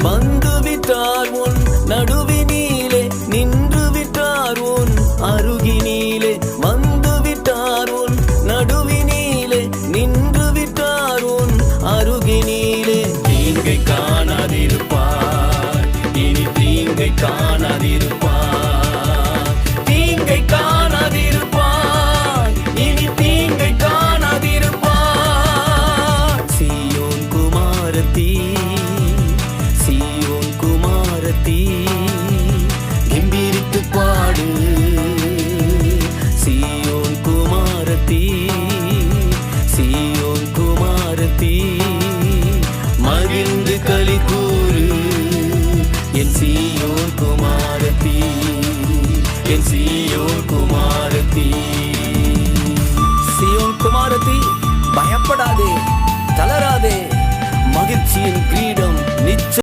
வந்து விட்டார் உன் நடுவினிலே, நின்று விட்டார் உன் அருகினிலே. வந்து விட்டார் உன் நடுவினிலே, நின்று விட்டார் உன் அருகினிலே. தீங்கை காணாதிருப்பார், இனி தீங்கை காணாதிருப்பார். தீங்கை காணாதிருப்பார், இனி தீங்கை காணாதிருப்பார். சீயோன் குமாரத்தி, சீயோன் குமாரத்தி, கெம்பீரித்து பாடு. சீயோன் குமாரத்தி, சீயோன் குமாரத்தி, மகிழ்ந்து களி கூறு. என் சீயோன் குமாரத்தி, என் சீயோன் குமாரத்தி. சீயோன் குமாரத்தி, பயப்படாதே, தளராதே, மகிழ்ச்சியின் கிரீடம்